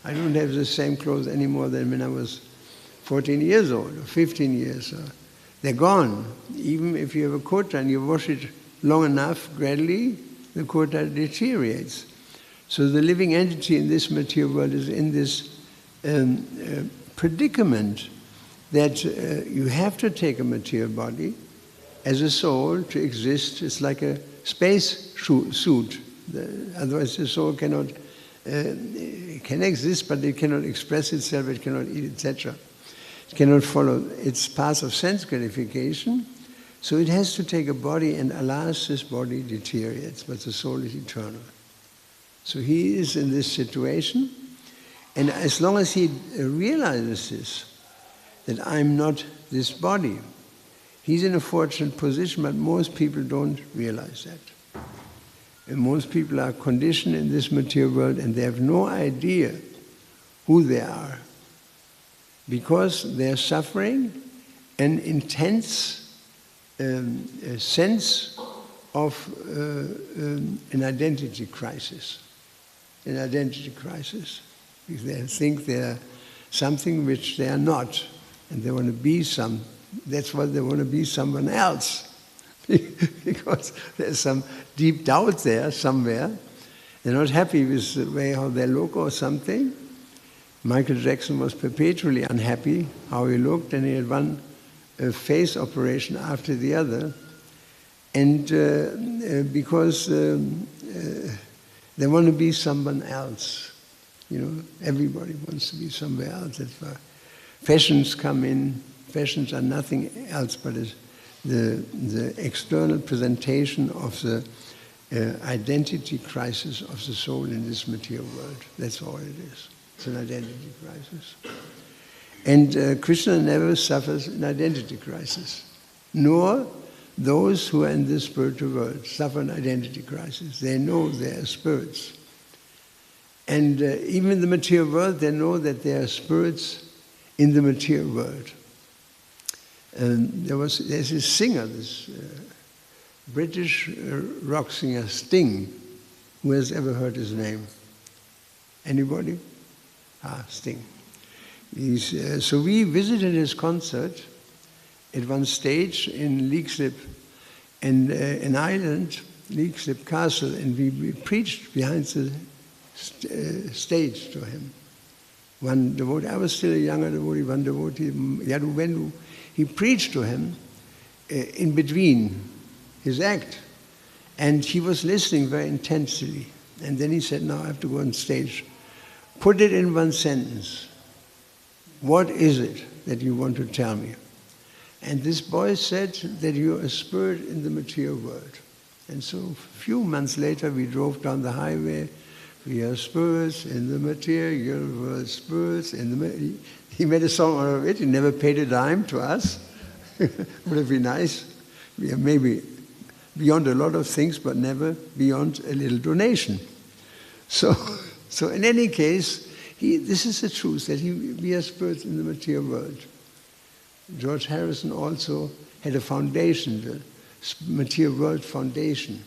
I don't have the same clothes anymore than when I was 14 years old or 15 years. They're gone. Even if you have a kurta and you wash it long enough, gradually the kurta deteriorates. So the living entity in this material world is in this predicament that you have to take a material body as a soul to exist. It's like a space suit. Otherwise the soul cannot, it can exist, but it cannot express itself, it cannot eat, etc. It cannot follow its path of sense gratification. So it has to take a body, and alas, this body deteriorates, but the soul is eternal. So he is in this situation, and as long as he realizes this, that I'm not this body, he's in a fortunate position, but most people don't realize that. And most people are conditioned in this material world and they have no idea who they are, because they're suffering an intense sense of an identity crisis. An identity crisis. Because they think they're something which they are not, and they want to be that's why they want to be someone else. Because there's some deep doubt there somewhere. They're not happy with the way how they look or something. Michael Jackson was perpetually unhappy how he looked, and he had one face operation after the other. And because they want to be someone else. You know, everybody wants to be somewhere else. That's why fashions come in. Fashions are nothing else but the external presentation of the identity crisis of the soul in this material world. That's all it is. It's an identity crisis. And Krishna never suffers an identity crisis, nor those who are in the spiritual world suffer an identity crisis. They know they are spirits. And even in the material world, they know that they are spirits in the material world. And there's this singer, this British rock singer, Sting. Who has ever heard his name? Anybody? Sting. So we visited his concert at one stage in Leixlip, and an island, Leixlip Castle, and we preached behind the stage to him. One devotee, I was still a younger devotee, one devotee, Yadu Vendu, he preached to him in between his act, and he was listening very intensely. And then he said, now I have to go on stage. Put it in one sentence. What is it that you want to tell me? And this boy said that you're a spirit in the material world. And so a few months later we drove down the highway. We are spirits in the material world, spirits in the... He made a song out of it. He never paid a dime to us. Would have been nice. We are maybe beyond a lot of things, but never beyond a little donation. So in any case, this is the truth, that we are spirits in the material world. George Harrison also had a foundation, the Material World Foundation.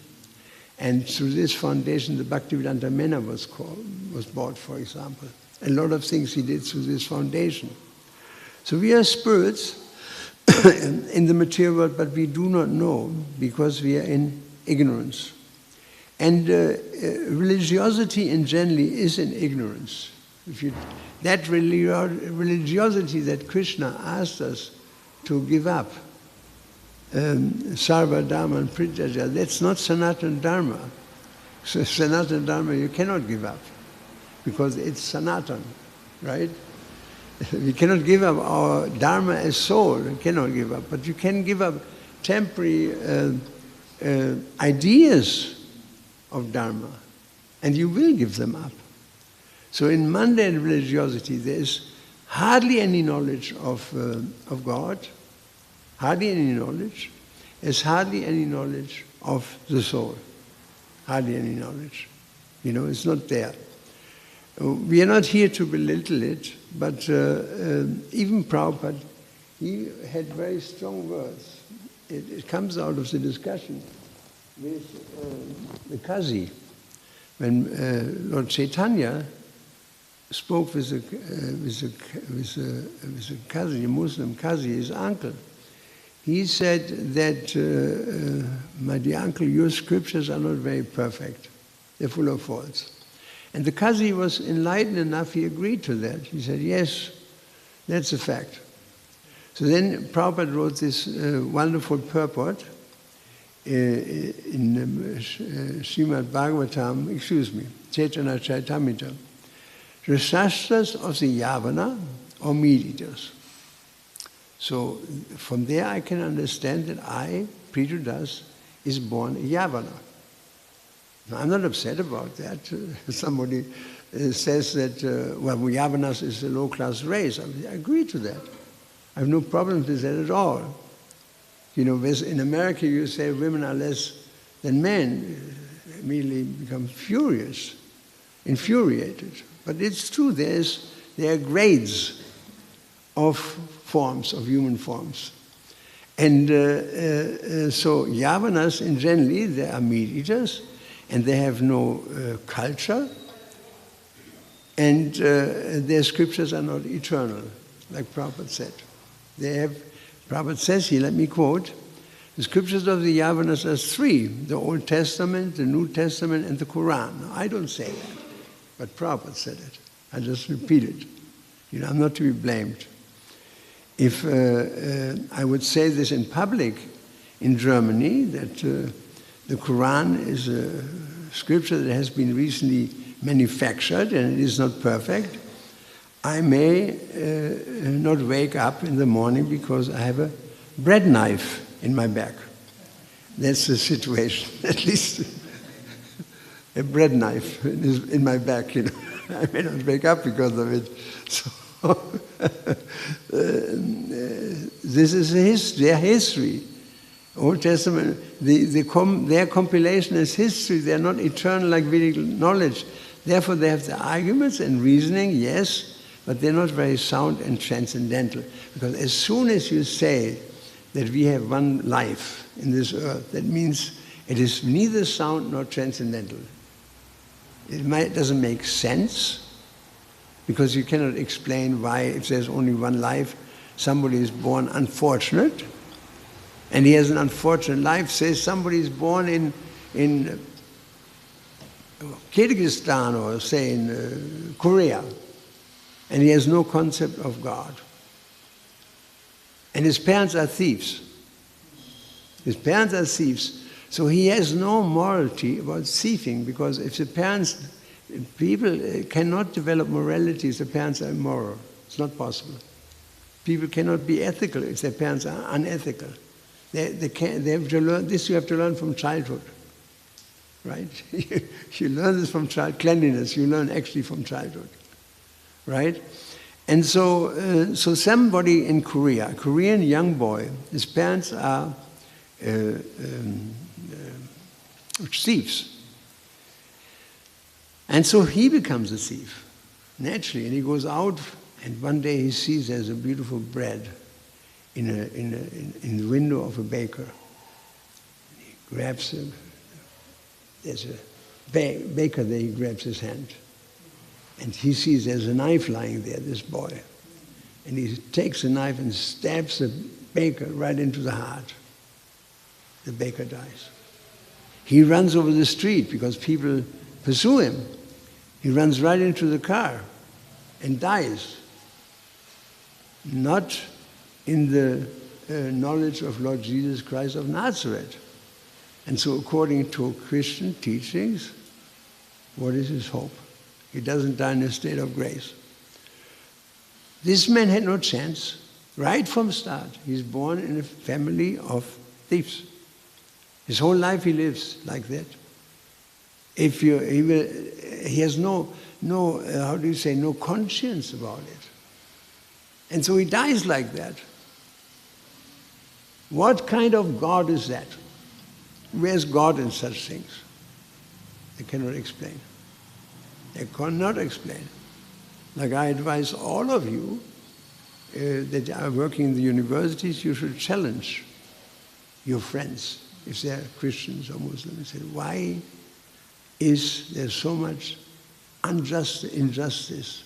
And through this foundation, the Bhaktivedanta Mena was bought, for example. A lot of things he did through this foundation. So we are spirits in the material world, but we do not know because we are in ignorance. And religiosity in general is in ignorance. That religiosity that Krishna asked us to give up, Sarva Dharma and Prityaja, that's not Sanatana Dharma. So Sanatana Dharma you cannot give up because it's Sanatana, right? We cannot give up our Dharma as soul, we cannot give up, but you can give up temporary ideas of Dharma, and you will give them up. So in mundane religiosity there is hardly any knowledge of God, hardly any knowledge. There's hardly any knowledge of the soul. Hardly any knowledge. You know, it's not there. We are not here to belittle it, but even Prabhupada, he had very strong words. It comes out of the discussion with the Kazi. When Lord Chaitanya spoke with a cousin, a Muslim cousin, his uncle. He said that, my dear uncle, your scriptures are not very perfect. They're full of faults. And the Qazi was enlightened enough, he agreed to that. He said, yes, that's a fact. So then Prabhupada wrote this wonderful purport in Srimad Bhagavatam, Chaitanya Charitamrita. The Shastras of the Yavana or meat eaters. So from there I can understand that I, Prithu Das, is born a Yavana. Now, I'm not upset about that. Somebody says that, well, Yavanas is a low-class race. I agree to that. I have no problem with that at all. You know, in America you say women are less than men. They immediately become furious, infuriated. But it's true, there are grades of forms, of human forms. And so Yavanas, in generally, they are meat eaters, and they have no culture, and their scriptures are not eternal, like Prabhupada said. Prabhupada says here, let me quote, the scriptures of the Yavanas are three, the Old Testament, the New Testament, and the Quran. Now, I don't say that, but Prabhupada said it. I just repeat it. You know, I'm not to be blamed. If I would say this in public in Germany, that the Quran is a scripture that has been recently manufactured and it is not perfect, I may not wake up in the morning because I have a bread knife in my back. That's the situation, at least a bread knife in my back, you know. I may not wake up because of it. So this is their history. Old Testament, their compilation is history. They are not eternal like Vedic knowledge. Therefore, they have the arguments and reasoning, yes, but they're not very sound and transcendental. Because as soon as you say that we have one life in this earth, that means it is neither sound nor transcendental. It doesn't make sense, because you cannot explain why, if there's only one life, somebody is born unfortunate, and he has an unfortunate life. Say somebody is born in Kyrgyzstan or say in Korea, and he has no concept of God. And his parents are thieves. His parents are thieves. So he has no morality about thieving, because if the parents, people cannot develop morality if the parents are immoral. It's not possible. People cannot be ethical if their parents are unethical. They have to learn this. You have to learn from childhood, right? You learn this from cleanliness. You learn actually from childhood, right? And so, somebody in Korea, a Korean young boy, his parents are thieves. And so he becomes a thief, naturally, and he goes out, and one day he sees there's a beautiful bread in the window of a baker. He grabs it. There's a baker there, he grabs his hand. And he sees there's a knife lying there, this boy. And he takes the knife and stabs the baker right into the heart. The baker dies. He runs over the street because people pursue him. He runs right into the car and dies. Not in the knowledge of Lord Jesus Christ of Nazareth. And so according to Christian teachings, what is his hope? He doesn't die in a state of grace. This man had no chance. Right from the start, he's born in a family of thieves. His whole life he lives like that. He has no conscience about it. And so he dies like that. What kind of God is that? Where's God in such things? They cannot explain. They cannot explain. Like I advise all of you that are working in the universities, you should challenge your friends, if they're Christians or Muslims, say, why is there so much injustice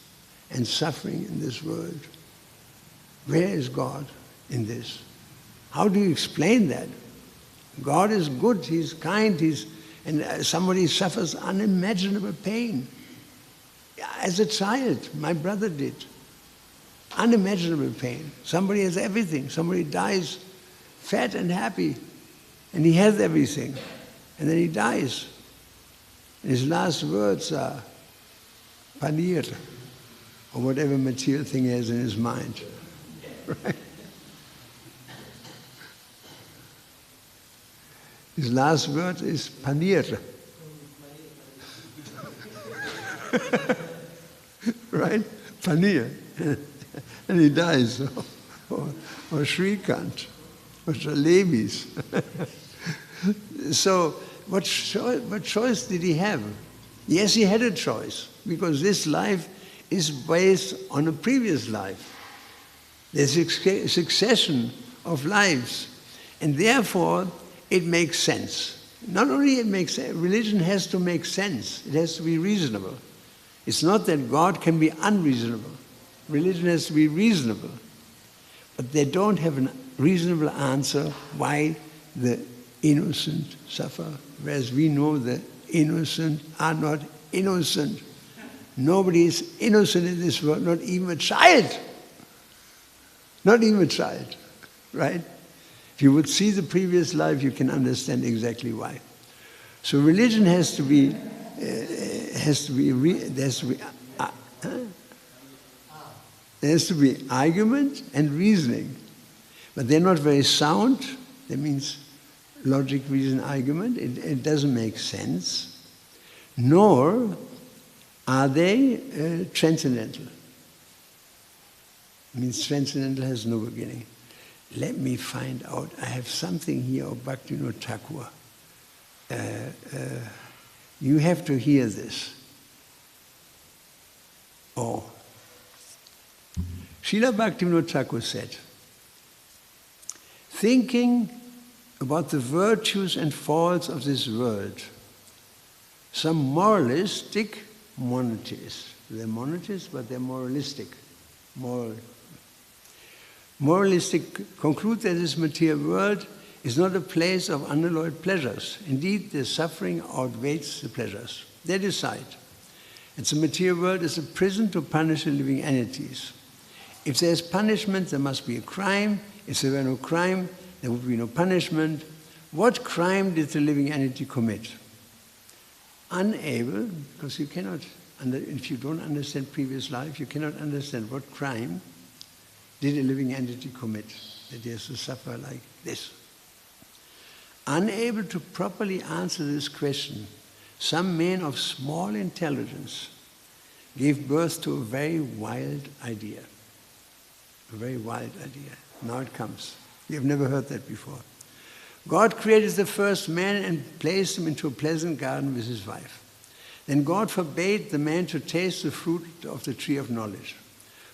and suffering in this world. Where is God in this? How do you explain that? God is good, He's kind, and somebody suffers unimaginable pain. As a child, my brother did. Unimaginable pain. Somebody has everything. Somebody dies fat and happy, and he has everything. And then he dies. And his last words are paneer, or whatever material thing he has in his mind. Right? His last word is paneer. Right? Paneer. And he dies. Or shrikant. Or jalebis. So, what choice did he have? Yes, he had a choice, because this life is based on a previous life. There's a succession of lives, and therefore it makes sense. Not only it makes sense, religion has to make sense. It has to be reasonable. It's not that God can be unreasonable. Religion has to be reasonable. But they don't have a reasonable answer why the innocent suffer, whereas we know the innocent are not innocent. Nobody is innocent in this world, not even a child. Not even a child, right? If you would see the previous life, you can understand exactly why. So religion has to be, there has to be argument and reasoning, but they're not very sound. That means logic, reason, argument. It doesn't make sense, nor are they transcendental. It means transcendental has no beginning. Let me find out. I have something here of Bhaktivinoda Thakur. You have to hear this. Oh. Srila Bhaktivinoda Thakur said, thinking about the virtues and faults of this world, some moralistic monarchists, they're monarchists, but they're moralistic, moralistic conclude that this material world is not a place of unalloyed pleasures. Indeed, the suffering outweighs the pleasures. They decide. And the material world is a prison to punish the living entities. If there is punishment, there must be a crime. If there were no crime, there would be no punishment. What crime did the living entity commit? Unable, because you cannot, if you don't understand previous life, you cannot understand what crime did a living entity commit, that he has to suffer like this. Unable to properly answer this question, some men of small intelligence gave birth to a very wild idea. A very wild idea. Now it comes. We have never heard that before. God created the first man and placed him into a pleasant garden with his wife. Then God forbade the man to taste the fruit of the tree of knowledge.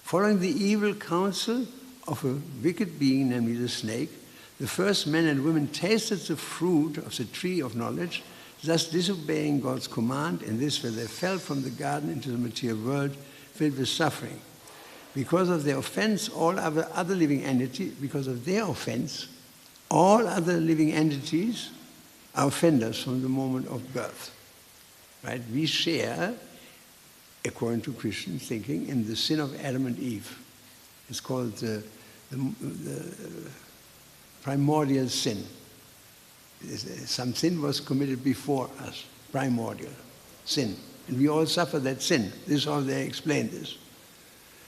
Following the evil counsel of a wicked being, namely the snake, the first men and women tasted the fruit of the tree of knowledge, thus disobeying God's command. In this way they fell from the garden into the material world filled with suffering. Because of their offense, all other living entities, because of their offense, all other living entities are offenders from the moment of birth. Right? We share, according to Christian thinking, in the sin of Adam and Eve. It's called the primordial sin. Some sin was committed before us, primordial sin. And we all suffer that sin. This is how they explain this.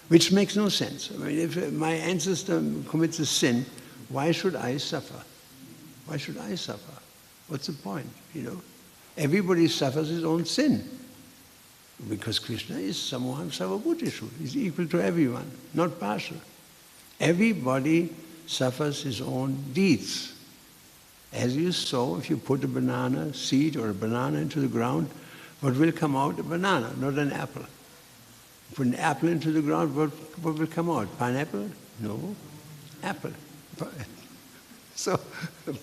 Which makes no sense. I mean, if my ancestor commits a sin, why should I suffer? Why should I suffer? What's the point, you know? Everybody suffers his own sin. Because Krishna is Samoham Sarvabhutishu. He's equal to everyone, not partial. Everybody suffers his own deeds. As you sow, if you put a banana seed or a banana into the ground, what will come out? A banana, not an apple. Put an apple into the ground, what will come out? Pineapple? No. Apple. So,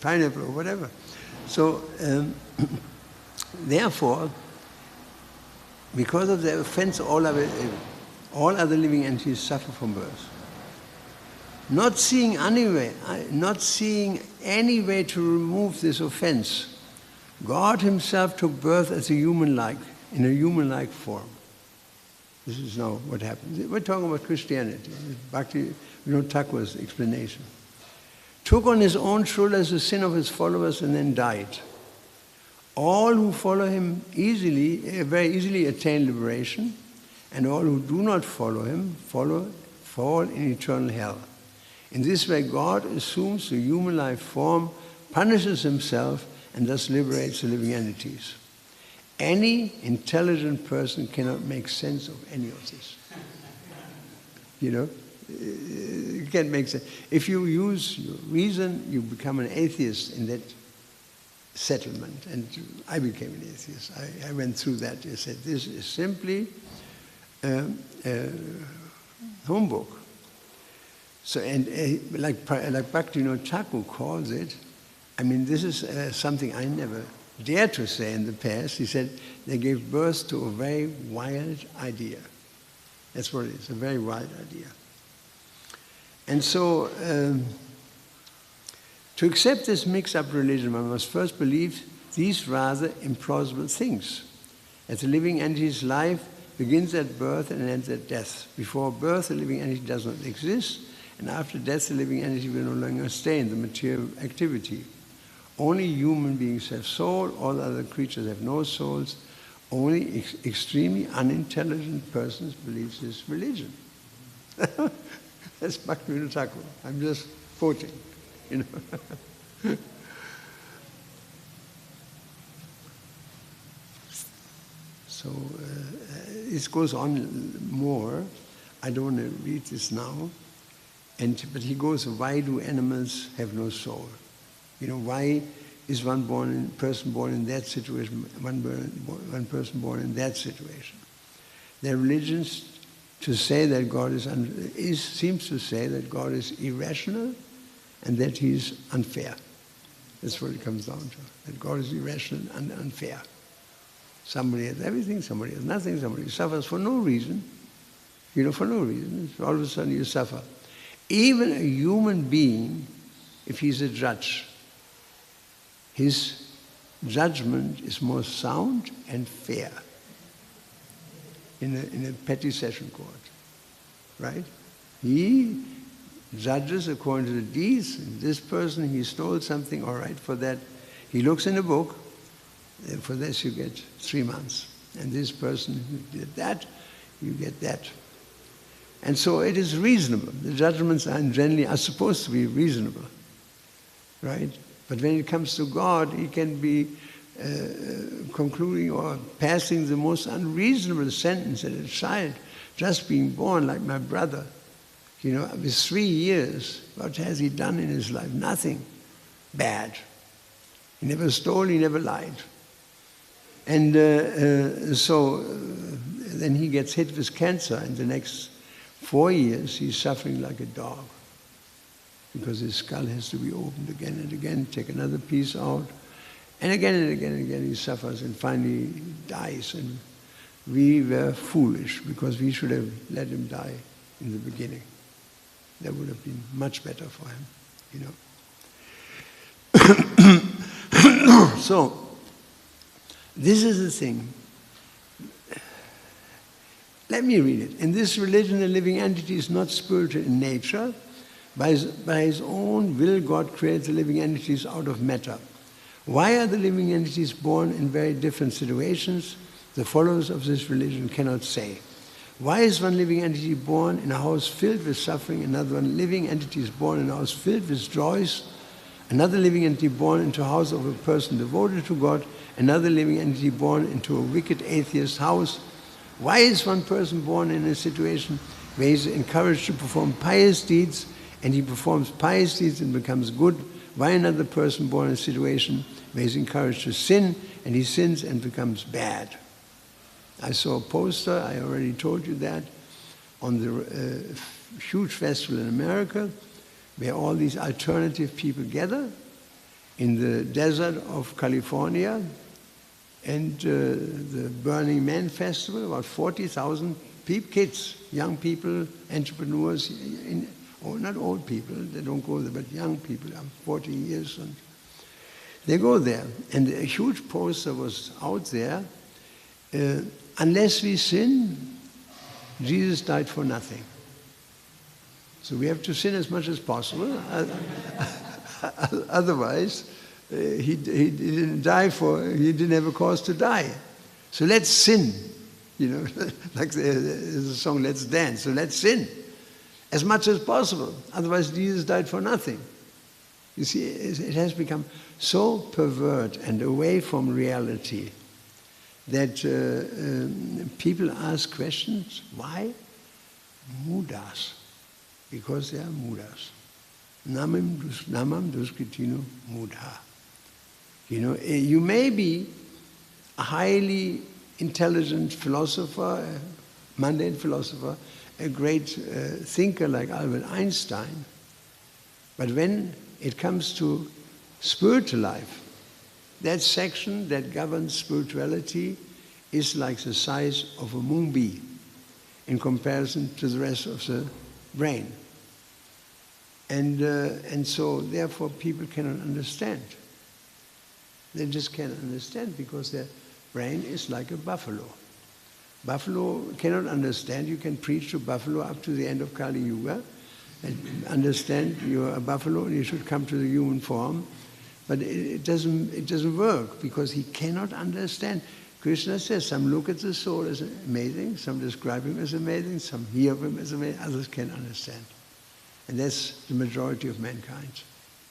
pineapple or whatever. So, therefore, because of the offense, all of it, All other living entities suffer from birth. Not seeing any way to remove this offense, God himself took birth as in a human-like form. This is now what happens. We're talking about Christianity. Bhakti Vinod Thakur's explanation. Took on his own shoulders the sin of his followers and then died. All who follow him very easily attain liberation, and all who do not follow him fall in eternal hell. In this way, God assumes the human-like form, punishes himself, and thus liberates the living entities. Any intelligent person cannot make sense of any of this. You can't make sense. If you use your reason, you become an atheist in that settlement. And I became an atheist. I went through that. I said, this is simply humbug. So, and like Bhakti Vinod Thakur calls it, I mean, this is something I never dared to say in the past. He said they gave birth to a very wild idea. That's what it is, a very wild idea. And so, to accept this mixed-up religion, one must first believe these rather implausible things. As a living entity's life begins at birth and ends at death. Before birth, the living entity does not exist, and after death, the living entity will no longer stay in the material activity. Only human beings have soul, all other creatures have no souls. Only extremely unintelligent persons believe this religion. That's Bhakti Vinod Thakur. I'm just quoting, So it goes on more. I don't want to read this now. But he goes, why do animals have no soul? Why is one person born in that situation, one person born in that situation? Their religions to say that God seems to say that God is irrational and that he is unfair. That's what it comes down to, that God is irrational and unfair. Somebody has everything, somebody has nothing, somebody suffers for no reason. For no reason. All of a sudden you suffer. Even a human being, if he's a judge, his judgment is more sound and fair in a petty session court, right? He judges according to the deeds. This person, he stole something, all right, for that. He looks in the book, for this you get 3 months. And this person who did that, you get that. And so it is reasonable. The judgments are supposed to be reasonable, right? But when it comes to God, he can be concluding or passing the most unreasonable sentence at a child just being born, like my brother. With 3 years, what has he done in his life? Nothing bad. He never stole, he never lied. And so then he gets hit with cancer, and the next 4 years he's suffering like a dog, because his skull has to be opened again and again, take another piece out, and again and again and again he suffers and finally dies. And we were foolish, because we should have let him die in the beginning. That would have been much better for him, So, this is the thing. Let me read it. In this religion, the living entity is not spiritual in nature. By his own will, God creates the living entities out of matter. Why are the living entities born in very different situations? The followers of this religion cannot say. Why is one living entity born in a house filled with suffering, another one living entity is born in a house filled with joys, another living entity born into a house of a person devoted to God, another living entity born into a wicked atheist house? Why is one person born in a situation where he is encouraged to perform pious deeds, and he performs pious deeds and becomes good? Why another person born in a situation where he is encouraged to sin, and he sins and becomes bad? I saw a poster, I already told you that, on the huge festival in America, where all these alternative people gather in the desert of California, and the Burning Man Festival, about 40,000 kids young people, entrepreneurs, not old people, they don't go there, but young people, 40 years, and they go there. And a huge poster was out there, unless we sin, Jesus died for nothing. So we have to sin as much as possible. Otherwise, he didn't die he didn't have a cause to die. So let's sin. Like there's a song, let's dance. So let's sin as much as possible. Otherwise, Jesus died for nothing. You see, it has become so perverted and away from reality that people ask questions. Why? Mudas. Because they are mudas. Namam duskritino mudha. You may be a highly intelligent philosopher, a mundane philosopher, a great thinker like Albert Einstein. But when it comes to spiritual life, that section that governs spirituality is like the size of a moonbeam in comparison to the rest of the brain. And so therefore people cannot understand. They just cannot understand because their brain is like a buffalo. Buffalo cannot understand. You can preach to buffalo up to the end of Kali Yuga and understand you're a buffalo and you should come to the human form. But it doesn't work because he cannot understand. Krishna says some look at the soul as amazing, some describe him as amazing, some hear of him as amazing, others can't understand. And that's the majority of mankind.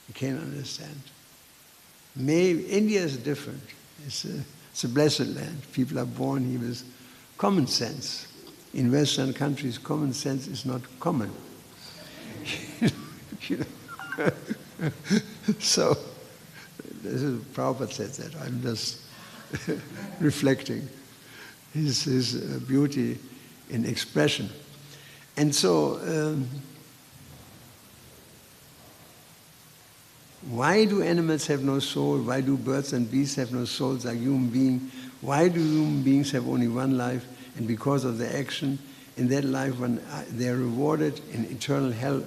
You can't understand. India is different. It's a blessed land. People are born here with common sense. In Western countries, common sense is not common. So, this is Prabhupada said that. I'm just reflecting his beauty in expression. And so, why do animals have no soul? Why do birds and beasts have no souls like human beings? Why do human beings have only one life? And because of their action, in that life when they are rewarded in eternal hell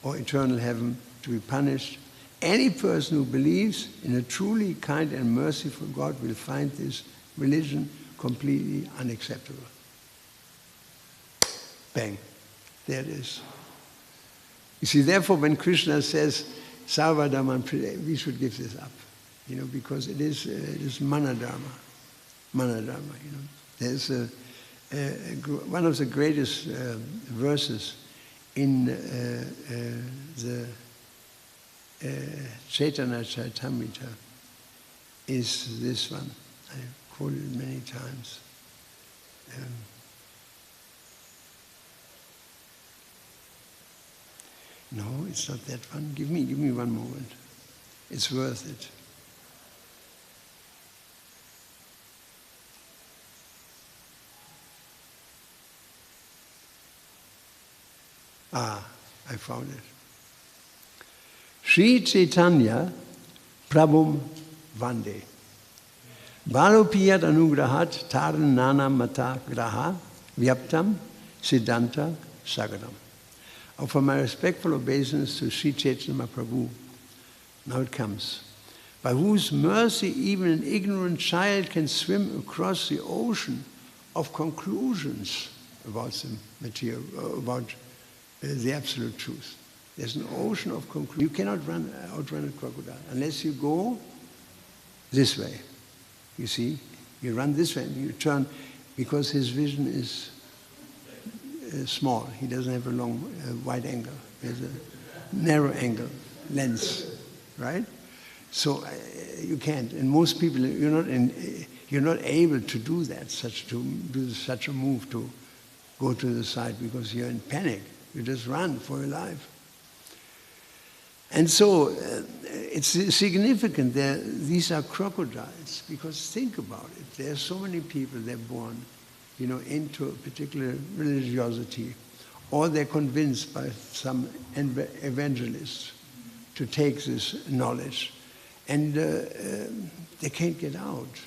or eternal heaven to be punished. Any person who believes in a truly kind and merciful God will find this religion completely unacceptable. Bang. There it is. You see, therefore, when Krishna says, Sarvadharman, we should give this up, because it is manadharma. Manadharma, There's one of the greatest verses in the Chaitanya Charitamrita is this one. I quoted it many times. No, it's not that one. Give me one moment. It's worth it. I found it. Sri Chaitanya Prabhum Vande. Balopiyat anugrahat taran nana mata graha vyaptam siddhanta sagaram. For my respectful obeisance to Sri Chaitanya Prabhu, now it comes, by whose mercy even an ignorant child can swim across the ocean of conclusions about the material, about the absolute truth. There's an ocean of conclusions. You cannot outrun a crocodile unless you go this way. You see, you run this way and you turn, because his vision is small. He doesn't have a long, wide angle. There's a narrow angle lens, right? So you can't. And most people, you're not able to do that, do such a move to go to the side because you're in panic. You just run for your life. And so it's significant that these are crocodiles, because think about it. There are so many people, they're born, into a particular religiosity, or they're convinced by some evangelist to take this knowledge, and they can't get out.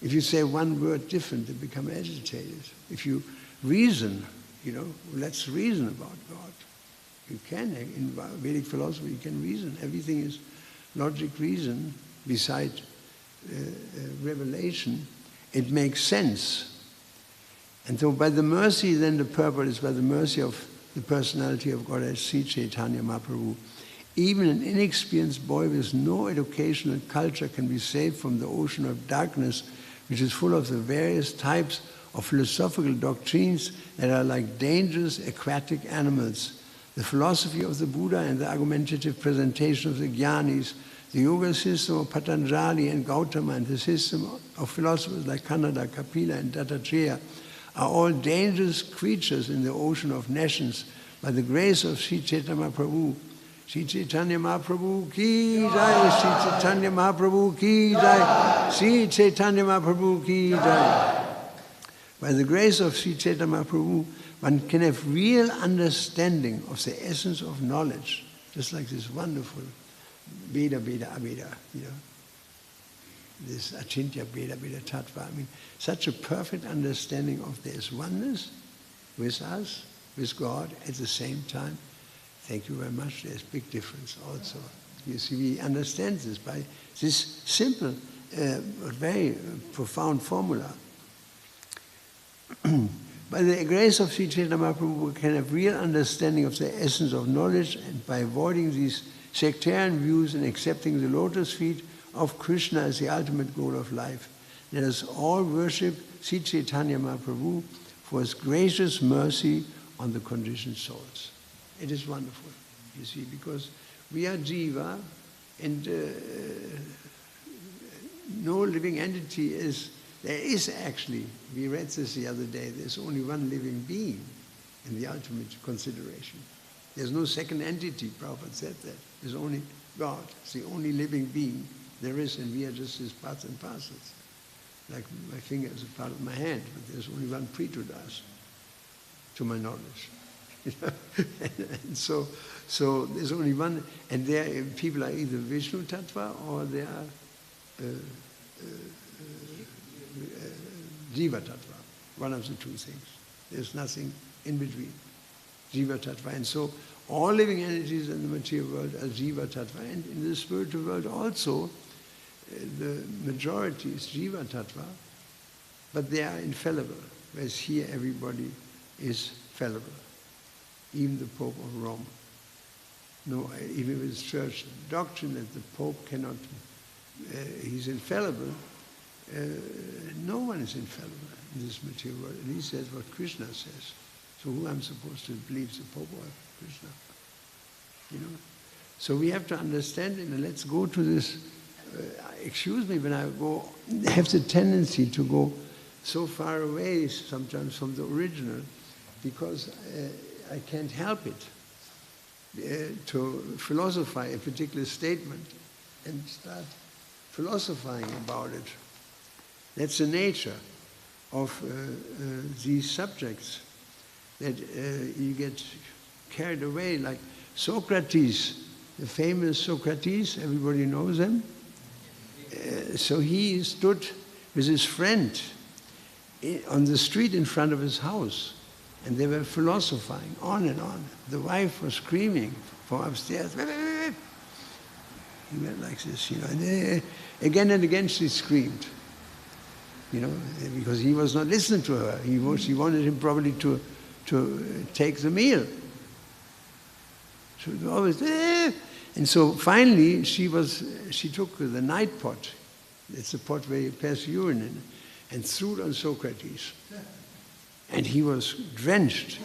If you say one word different, they become agitated. If you reason let's reason about God. You can, in Vedic philosophy, you can reason. Everything is logic, reason, beside revelation. It makes sense. And so by the mercy, then the purport is by the mercy of the personality of God as Sri Chaitanya Mahaprabhu. Even an inexperienced boy with no educational culture can be saved from the ocean of darkness, which is full of the various types of philosophical doctrines that are like dangerous aquatic animals. The philosophy of the Buddha and the argumentative presentation of the Jnanis, the yoga system of Patanjali and Gautama, and the system of philosophers like Kanada, Kapila, and Dattatreya are all dangerous creatures in the ocean of nations. By the grace of Sri Chaitanya Mahaprabhu, Sri Chaitanya Mahaprabhu ki jai, Sri Chaitanya Mahaprabhu ki jai, Sri Chaitanya Mahaprabhu ki jai. By the grace of Sri Chaitanya Mahaprabhu, one can have real understanding of the essence of knowledge, just like this wonderful Veda, Veda, Aveda, this Achintya Veda, Veda Tattva. I mean, such a perfect understanding of there's oneness with us, with God at the same time. Thank you very much. There's big difference also. You see, we understand this by this simple, but very profound formula. By the grace of Sri Chaitanya Mahaprabhu, we can have real understanding of the essence of knowledge, and by avoiding these sectarian views and accepting the lotus feet of Krishna as the ultimate goal of life, let us all worship Sri Chaitanya Mahaprabhu for his gracious mercy on the conditioned souls. It is wonderful, you see, because we are jiva, and no living entity is. There is actually, we read this the other day, there's only one living being in the ultimate consideration. There's no second entity, Prabhupada said that. There's only God. It's the only living being there is, and we are just his parts and parcels. Like my finger is a part of my hand, but there's only one Prithu Das, to my knowledge. And so there's only one, and there people are either Vishnu Tattva or they are Jiva Tattva, one of the two things. There's nothing in between. Jiva Tattva. And so all living entities in the material world are Jiva Tattva. And in the spiritual world also, the majority is Jiva Tattva, but they are infallible, whereas here everybody is fallible. Even the Pope of Rome. No, even with his church doctrine that the Pope cannot, he's infallible. No one is infallible in this material world. And he says what Krishna says. So who I'm supposed to believe, the Pope or Krishna? So we have to understand it, and let's go to this. Excuse me, when I have the tendency to go so far away sometimes from the original, because I can't help it to philosophize a particular statement and start philosophizing about it. That's the nature of these subjects, that you get carried away, like Socrates, the famous Socrates, everybody knows him. So he stood with his friend on the street in front of his house, and they were philosophizing on and on. The wife was screaming from upstairs. He went like this, and again and again she screamed. Because he was not listening to her. She wanted him probably to take the meal. So always, and so finally she took the night pot. It's the pot where you pass urine in, and threw it on Socrates. And he was drenched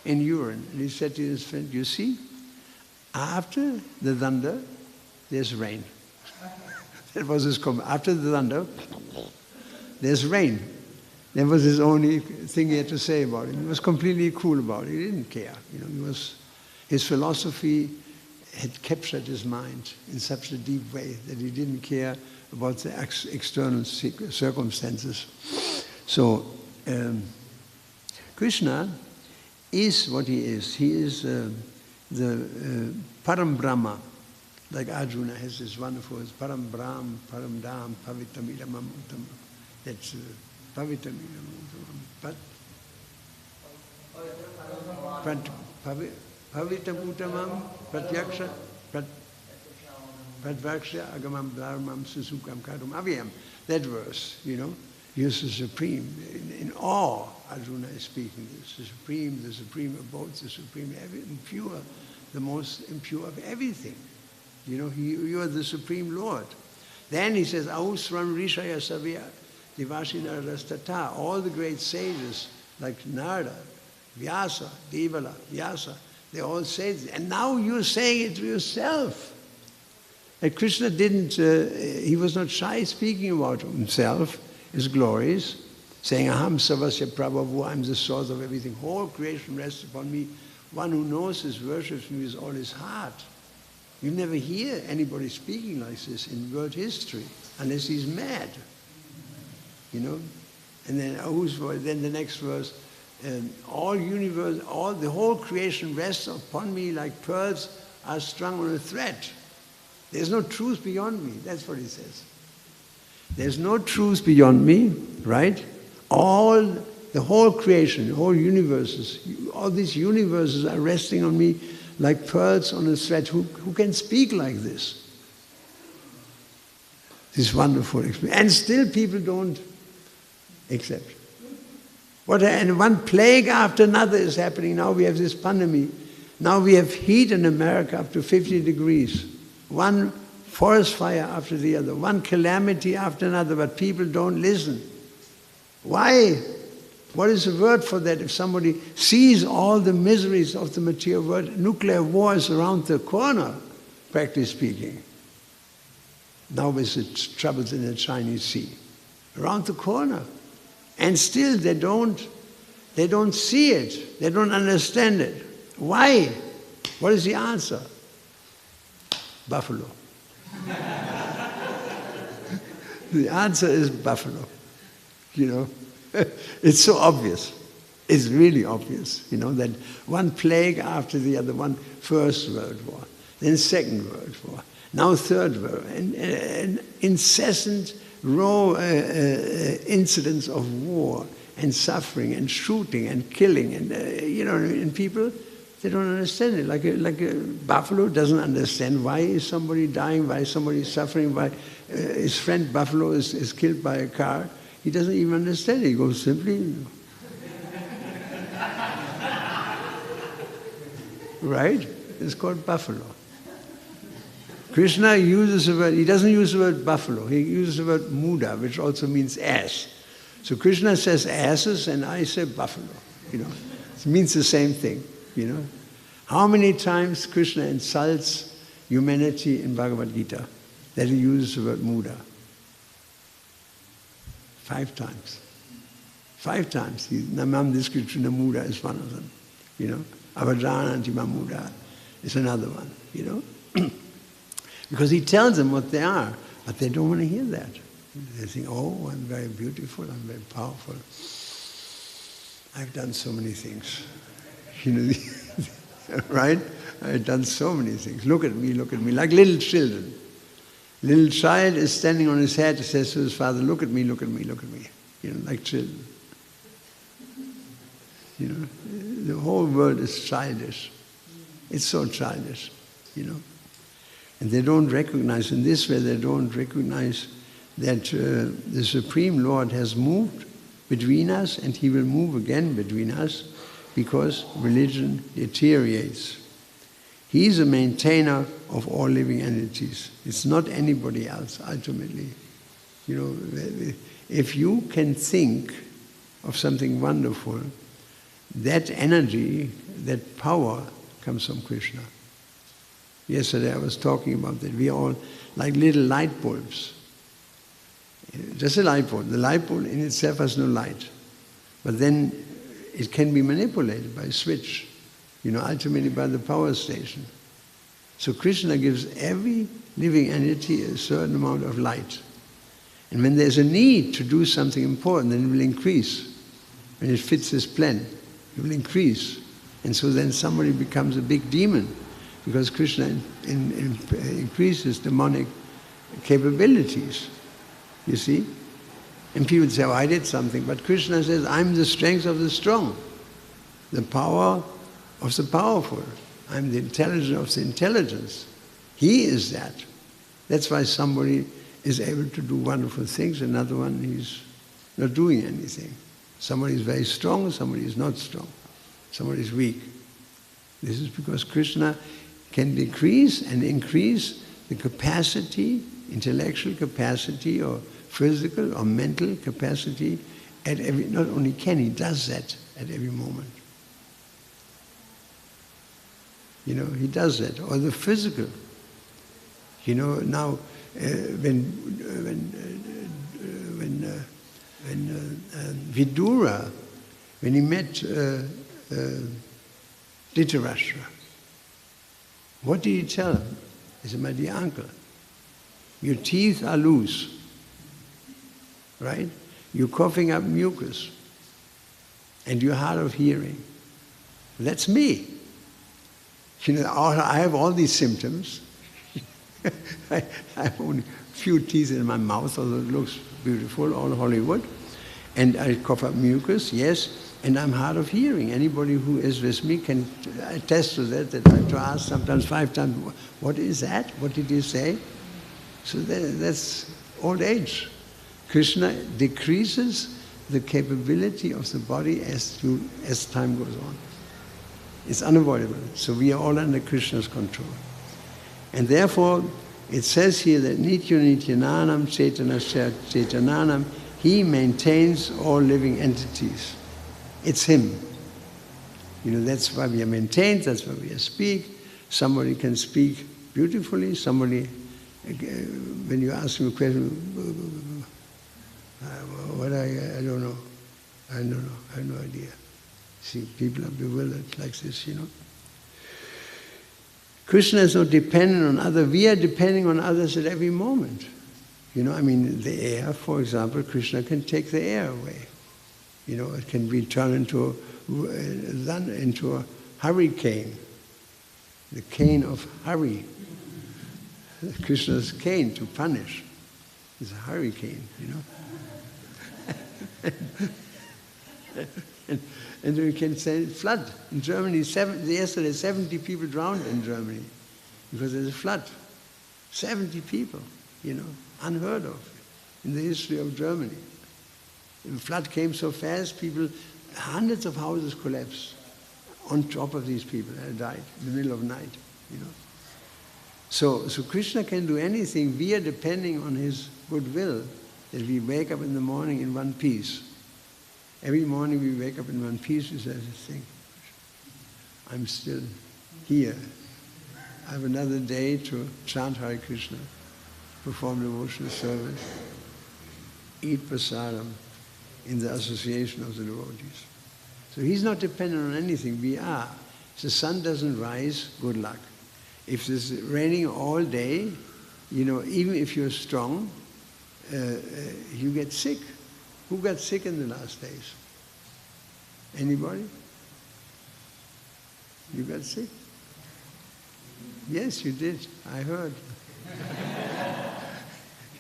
in urine. And he said to his friend, you see, after the thunder, there's rain. That was his comment. After the thunder, there's rain. That was his only thing he had to say about it. He was completely cool about it. He didn't care. His philosophy had captured his mind in such a deep way that he didn't care about the external circumstances. So Krishna is what he is. He is the Param Brahma. Like Arjuna has this wonderful Param Brahm, Param Dham, Pavitam Idamam Uttam. That's Pavitam Idamam Uttam. But Pavitam Uttamam Pratyaksha Pratvaksha Agamam Dharmam Susukam Kadum Avyam. That verse, is the supreme. In awe, Arjuna is speaking. It's the supreme abode, the supreme, impure, the most impure of everything. You are the supreme Lord. Then he says, Ahusram Rishaya Savya Devashina Rastata. All the great sages like Narada, Vyasa, Devala, Vyasa, they all say this. And now you're saying it to yourself. And Krishna didn't, he was not shy speaking about himself, his glories, saying, Aham Savasya Prabhu, I'm the source of everything. Whole creation rests upon me. One who knows this worships me with all his heart. You never hear anybody speaking like this in world history, unless he's mad. And then the next verse, the whole creation rests upon me like pearls are strung on a thread. There's no truth beyond me. That's what he says. There's no truth beyond me, right? The whole creation, the whole universes, all these universes are resting on me like pearls on a thread. Who can speak like this? This wonderful experience. And still people don't accept. And one plague after another is happening. Now we have this pandemic. Now we have heat in America up to 50 degrees. One forest fire after the other. One calamity after another. But people don't listen. Why? What is the word for that? If somebody sees all the miseries of the material world, nuclear war is around the corner, practically speaking. Now with the troubles in the Chinese Sea. Around the corner. And still they don't see it. They don't understand it. Why? What is the answer? Buffalo. The answer is buffalo. It's so obvious. It's really obvious, that one plague after the other, one First World War, then Second World War, now Third World, and incessant raw incidents of war and suffering and shooting and killing, and people, they don't understand it. Like a buffalo doesn't understand why is somebody dying, why is somebody suffering, why his friend buffalo is killed by a car. He doesn't even understand it. He goes simply, right? It's called buffalo. Krishna uses the word, he doesn't use the word buffalo, he uses the word muda, which also means ass. So Krishna says asses and I say buffalo, It means the same thing, How many times Krishna insults humanity in Bhagavad Gita that he uses the word muda? 5 times. 5 times. Namam Diskrishna Muda is one of them, Avajananti Mamuda is another one, Because he tells them what they are, but they don't want to hear that. They think, oh, I'm very beautiful, I'm very powerful. I've done so many things. Right? I've done so many things. Look at me, like little children. Little child is standing on his head, he says to his father, look at me, look at me, look at me. Like children. The whole world is childish. It's so childish, And they don't recognize, in this way, they don't recognize that the Supreme Lord has moved between us and he will move again between us because religion deteriorates. He is a maintainer of all living entities. It's not anybody else, ultimately. If you can think of something wonderful, that energy, that power comes from Krishna. Yesterday I was talking about that. We are all like little light bulbs. Just a light bulb. The light bulb in itself has no light. But then it can be manipulated by a switch, ultimately by the power station. So Krishna gives every living entity a certain amount of light. And when there's a need to do something important, then it will increase. When it fits his plan, it will increase. And so then somebody becomes a big demon, because Krishna increases demonic capabilities, you see? And people say, oh, I did something. But Krishna says, I'm the strength of the strong. the power of the powerful. I'm the intelligence of the intelligence. He is that. That's why somebody is able to do wonderful things, another one is not doing anything. Somebody is very strong, somebody is not strong. Somebody is weak. This is because Krishna can decrease and increase the capacity, intellectual capacity or physical or mental capacity at every, not only can, he does that at every moment. You know, he does that. Or the physical. You know, now when Vidura, when he met Dhritarashtra, what did he tell him? He said, my dear uncle, your teeth are loose, right? You're coughing up mucus, and you're hard of hearing. That's me. You know, I have all these symptoms. I have only a few teeth in my mouth, although it looks beautiful, all Hollywood. And I cough up mucus, yes, and I'm hard of hearing. Anybody who is with me can attest to that I have to ask sometimes 5 times, what is that? What did you say? So that's old age. Krishna decreases the capability of the body as time goes on. It's unavoidable. So we are all under Krishna's control. And therefore, it says here that Nitya Nityananam Chetanasya Chetananam, he maintains all living entities. It's him. You know, that's why we are maintained, that's why we are speak. Somebody can speak beautifully, somebody, when you ask him a question, I don't know. I don't know. I have no idea. See, people are bewildered like this, you know. Krishna is not dependent on others. We are depending on others at every moment. You know, I mean, the air, for example, Krishna can take the air away. You know, it can be turned into a hurricane, the cane of Hari. Krishna's cane to punish is a hurricane, you know. And we can say flood. In Germany, yesterday 70 people drowned in Germany because there's a flood. 70 people, you know, unheard of in the history of Germany. The flood came so fast, hundreds of houses collapsed on top of these people that died in the middle of night, you know. So Krishna can do anything. We are depending on his goodwill that we wake up in the morning in one piece. Every morning we wake up in one piece, we say, I'm still here. I have another day to chant Hare Krishna, perform devotional service, eat prasadam in the association of the devotees. So he's not dependent on anything, we are. If the sun doesn't rise, good luck. If it's raining all day, you know, even if you're strong, you get sick. Who got sick in the last days? Anybody? You got sick? Yes, you did. I heard.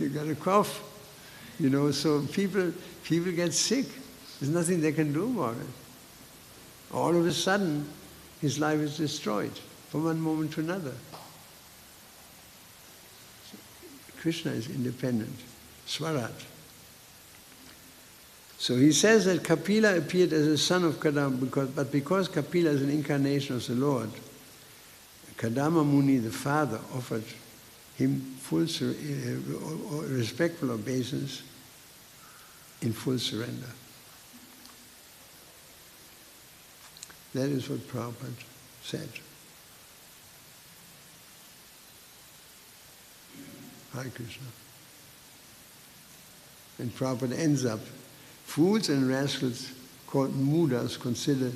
You got a cough. You know, so people get sick. There's nothing they can do about it. All of a sudden, his life is destroyed from one moment to another. Krishna is independent. Swarat. So he says that Kapila appeared as a son of Kadama, but because Kapila is an incarnation of the Lord, Kadama Muni, the father, offered him full respectful obeisance in full surrender. That is what Prabhupada said. Hare Krishna. And Prabhupada ends up, fools and rascals called mudas consider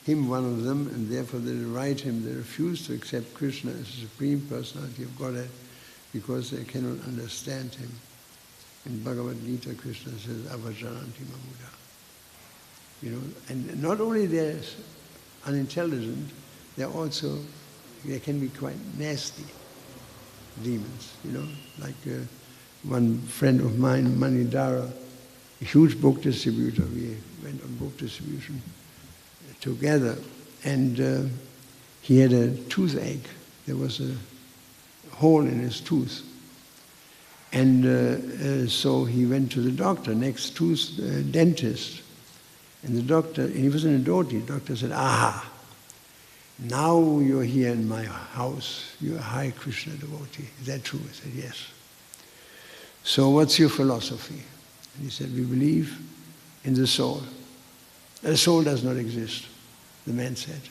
him one of them, and therefore they deride him. They refuse to accept Krishna as the Supreme Personality of Godhead because they cannot understand him. In Bhagavad Gita, Krishna says, avajaranti mamuda. You know, and not only they're unintelligent, they can be quite nasty demons, you know, like one friend of mine, Manidhara, a huge book distributor. We went on book distribution together, and he had a toothache. There was a hole in his tooth. And so he went to the doctor, next tooth dentist. And the doctor, and he was an devotee, the doctor said, aha, now you're here in my house, you're a Hare Krishna devotee. Is that true? I said, yes. So what's your philosophy? And he said, we believe in the soul. The soul does not exist, the man said.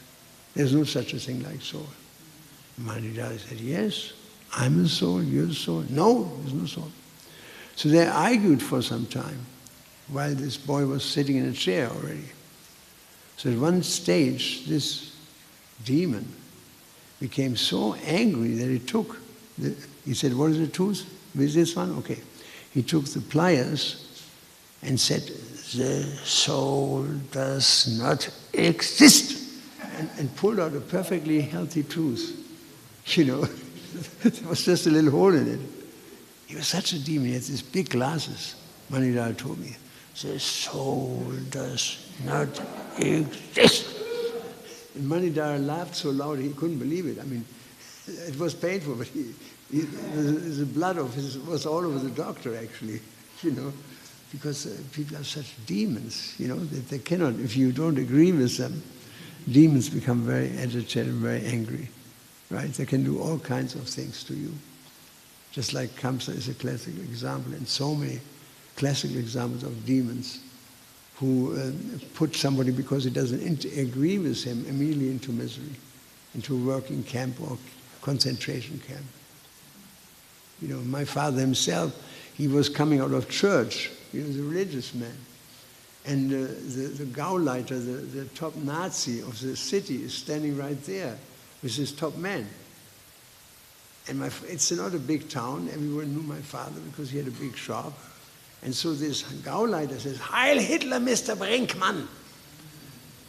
There's no such a thing like soul. Manidhara said, yes, I'm the soul, you're the soul. No, there's no soul. So they argued for some time while this boy was sitting in a chair already. So at one stage, this demon became so angry that he said, what is the tooth? Is this one? Okay. He took the pliers and said, the soul does not exist, and pulled out a perfectly healthy tooth. You know, there was just a little hole in it. He was such a demon. He had these big glasses. Manidhara told me, the soul does not exist. And Manidhara laughed so loud he couldn't believe it. I mean, it was painful, but the blood of his was all over the doctor, actually, you know, because people are such demons, you know, that they cannot, if you don't agree with them, demons become very agitated, very angry, right? They can do all kinds of things to you. Just like Kamsa is a classical example, and so many classical examples of demons who put somebody, because he doesn't agree with him, immediately into misery, into a working camp or concentration camp. You know, my father himself, he was coming out of church. He was a religious man. And the Gauleiter, the top Nazi of the city, is standing right there with his top man. And it's not a big town. Everyone knew my father because he had a big shop. And so this Gauleiter says, Heil Hitler, Mr. Brinkmann.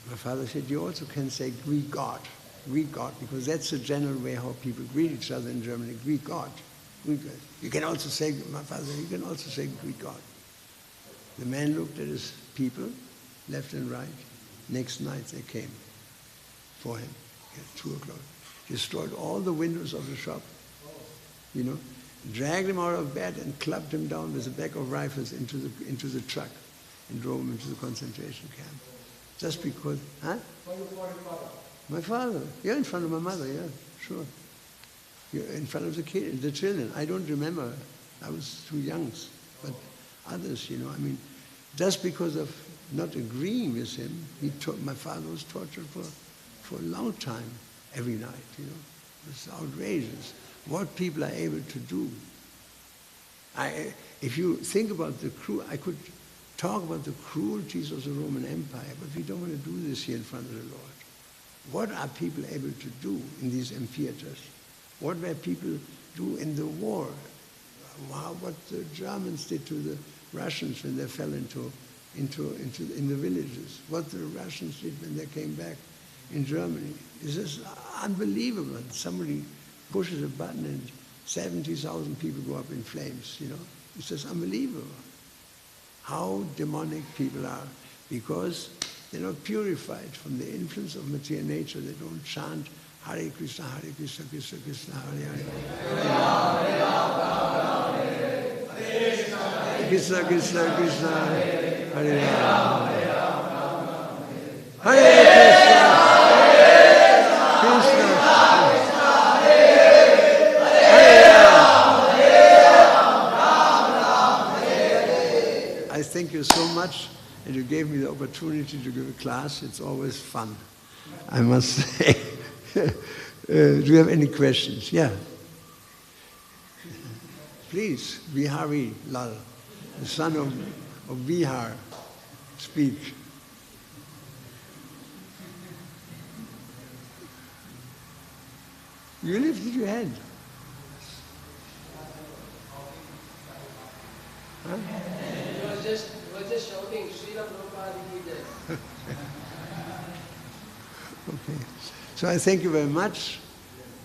My father said, you also can say Greek God. Greek God, because that's the general way how people greet each other in Germany. Greek God. Greek God. You can also say, my father said, you can also say Greek God. The man looked at his people, left and right. Next night they came for him at 2 o'clock. Destroyed all the windows of the shop, you know, dragged him out of bed and clubbed him down with a bag of rifles into the truck and drove him into the concentration camp. Just because, huh? My father, yeah, in front of my mother, yeah, sure. Yeah, in front of the children. I don't remember, I was too young, but others, you know, I mean, just because of not agreeing with him, my father was tortured for a long time, every night, you know. It's outrageous what people are able to do. If you think about I could talk about the cruelties of the Roman Empire, but we don't want to do this here in front of the Lord. What are people able to do in these amphitheaters? What were people do in the war? What the Germans did to the Russians when they fell in the villages? What the Russians did when they came back in Germany? It's just unbelievable. Somebody pushes a button and 70,000 people go up in flames, you know. It's just unbelievable how demonic people are, because they're not purified from the influence of material nature. They don't chant Hare Krishna, Krishna Krishna, Hare Hare. Krishna Krishna Krishna, Hare Hare. Hare Krishna. I thank you so much, and you gave me the opportunity to give a class. It's always fun, I must say. Do you have any questions? Yeah. Please, Bihari Lal, the son of Bihar, speak. You lifted your head. Huh? He was just shouting, Srila Prabhupada ki jai. Okay. So I thank you very much.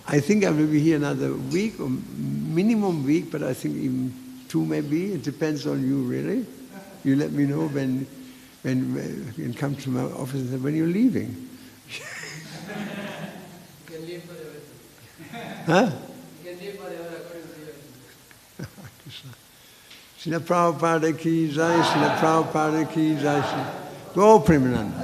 I think I will be here another week, or minimum week, but I think even 2 maybe. It depends on you, really. You let me know when you come to my office and when you're leaving. You can live forever. Huh? You can live forever according to your... Krishna. Srila Prabhupada ki jai, Srila Prabhupada ki jai. Go Premananda.